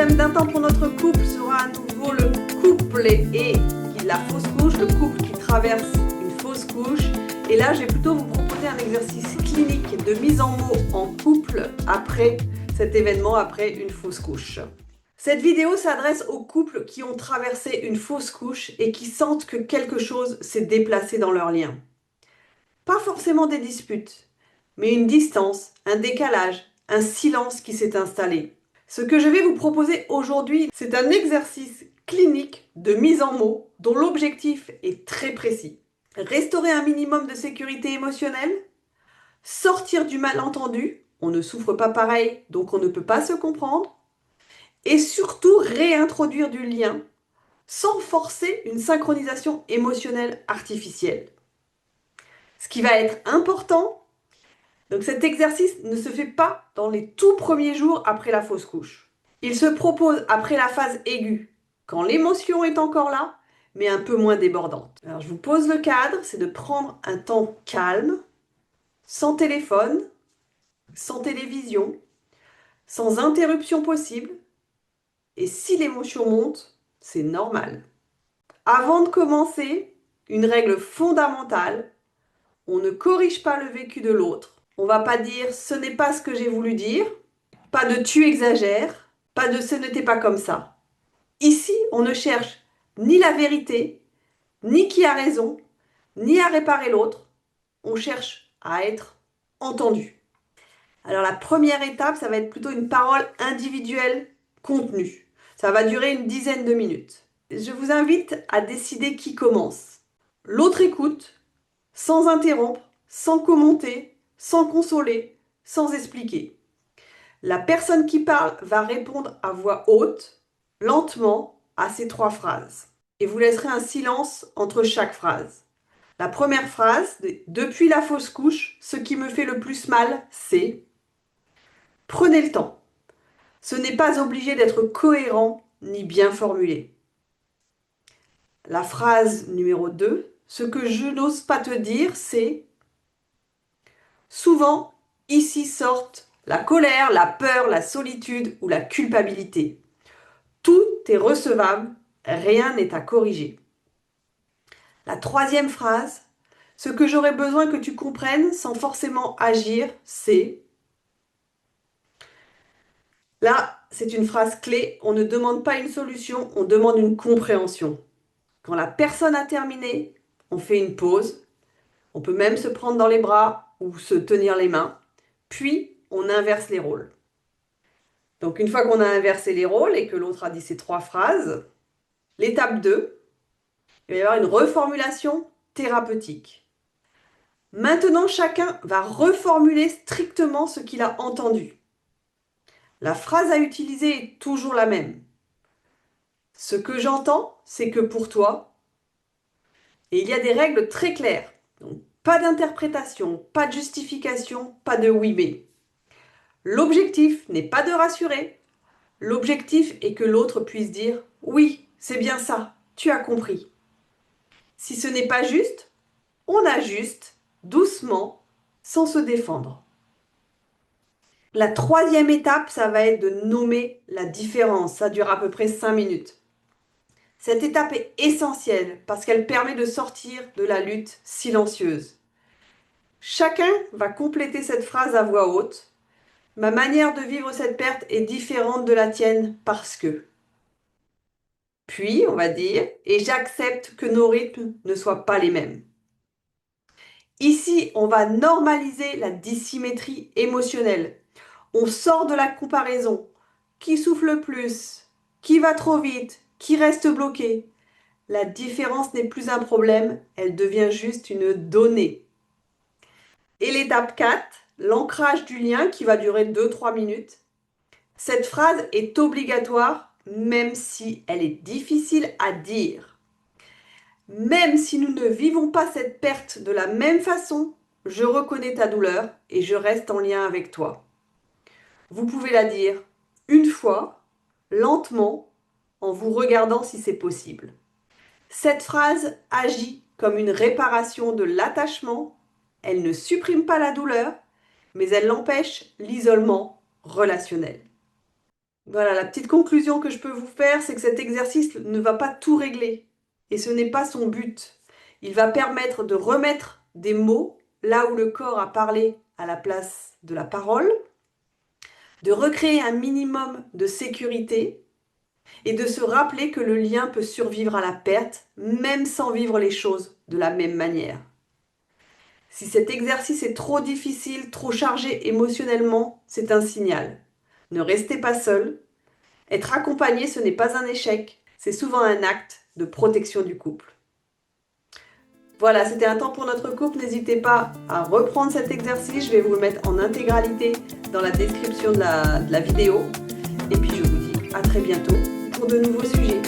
thème d'un temps pour notre couple sera à nouveau le couple et la fausse couche, le couple qui traverse une fausse couche. Et là, je vais plutôt vous proposer un exercice clinique de mise en mots en couple après cet événement, après une fausse couche. Cette vidéo s'adresse aux couples qui ont traversé une fausse couche et qui sentent que quelque chose s'est déplacé dans leur lien. Pas forcément des disputes, mais une distance, un décalage, un silence qui s'est installé. Ce que je vais vous proposer aujourd'hui, c'est un exercice clinique de mise en mots dont l'objectif est très précis. Restaurer un minimum de sécurité émotionnelle, sortir du malentendu, on ne souffre pas pareil, donc on ne peut pas se comprendre, et surtout réintroduire du lien sans forcer une synchronisation émotionnelle artificielle. Ce qui va être important, donc cet exercice ne se fait pas dans les tout premiers jours après la fausse couche. Il se propose après la phase aiguë, quand l'émotion est encore là, mais un peu moins débordante. Alors je vous pose le cadre, c'est de prendre un temps calme, sans téléphone, sans télévision, sans interruption possible. Et si l'émotion monte, c'est normal. Avant de commencer, une règle fondamentale, on ne corrige pas le vécu de l'autre. On ne va pas dire « ce n'est pas ce que j'ai voulu dire », pas de « tu exagères », pas de « ce n'était pas comme ça ». Ici, on ne cherche ni la vérité, ni qui a raison, ni à réparer l'autre. On cherche à être entendu. Alors la première étape, ça va être plutôt une parole individuelle contenue. Ça va durer une dizaine de minutes. Je vous invite à décider qui commence. L'autre écoute, sans interrompre, sans commenter, sans consoler, sans expliquer. La personne qui parle va répondre à voix haute, lentement, à ces 3 phrases. Et vous laisserez un silence entre chaque phrase. La première phrase, depuis la fausse couche, ce qui me fait le plus mal, c'est « Prenez le temps. Ce n'est pas obligé d'être cohérent ni bien formulé. » La phrase numéro 2, ce que je n'ose pas te dire, c'est « Souvent, ici sortent la colère, la peur, la solitude ou la culpabilité. Tout est recevable, rien n'est à corriger. » La troisième phrase, ce que j'aurais besoin que tu comprennes sans forcément agir, c'est... Là, c'est une phrase clé, on ne demande pas une solution, on demande une compréhension. Quand la personne a terminé, on fait une pause, on peut même se prendre dans les bras ou se tenir les mains, puis on inverse les rôles. Donc une fois qu'on a inversé les rôles et que l'autre a dit ces 3 phrases, l'étape 2, il va y avoir une reformulation thérapeutique. Maintenant, chacun va reformuler strictement ce qu'il a entendu. La phrase à utiliser est toujours la même. Ce que j'entends, c'est que pour toi, et il y a des règles très claires. Donc, pas d'interprétation, pas de justification, pas de oui mais. L'objectif n'est pas de rassurer. L'objectif est que l'autre puisse dire « Oui, c'est bien ça, tu as compris ». Si ce n'est pas juste, on ajuste doucement, sans se défendre. La troisième étape, ça va être de nommer la différence. Ça dure à peu près 5 minutes. Cette étape est essentielle parce qu'elle permet de sortir de la lutte silencieuse. Chacun va compléter cette phrase à voix haute. Ma manière de vivre cette perte est différente de la tienne parce que. Puis, on va dire, et j'accepte que nos rythmes ne soient pas les mêmes. Ici, on va normaliser la dissymétrie émotionnelle. On sort de la comparaison. Qui souffle plus? Qui va trop vite? Qui reste bloqué? La différence n'est plus un problème, elle devient juste une donnée. Et l'étape 4, l'ancrage du lien qui va durer 2-3 minutes. Cette phrase est obligatoire, même si elle est difficile à dire. Même si nous ne vivons pas cette perte de la même façon, je reconnais ta douleur et je reste en lien avec toi. Vous pouvez la dire une fois, lentement, en vous regardant si c'est possible. Cette phrase agit comme une réparation de l'attachement. Elle ne supprime pas la douleur, mais elle empêche l'isolement relationnel. Voilà, la petite conclusion que je peux vous faire, c'est que cet exercice ne va pas tout régler. Et ce n'est pas son but. Il va permettre de remettre des mots là où le corps a parlé à la place de la parole, de recréer un minimum de sécurité et de se rappeler que le lien peut survivre à la perte, même sans vivre les choses de la même manière. Si cet exercice est trop difficile, trop chargé émotionnellement, c'est un signal. Ne restez pas seul. Être accompagné, ce n'est pas un échec, c'est souvent un acte de protection du couple. Voilà, c'était un temps pour notre couple. N'hésitez pas à reprendre cet exercice. Je vais vous le mettre en intégralité dans la description de la vidéo. Et puis je vous dis à très bientôt pour de nouveaux sujets.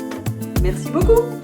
Merci beaucoup.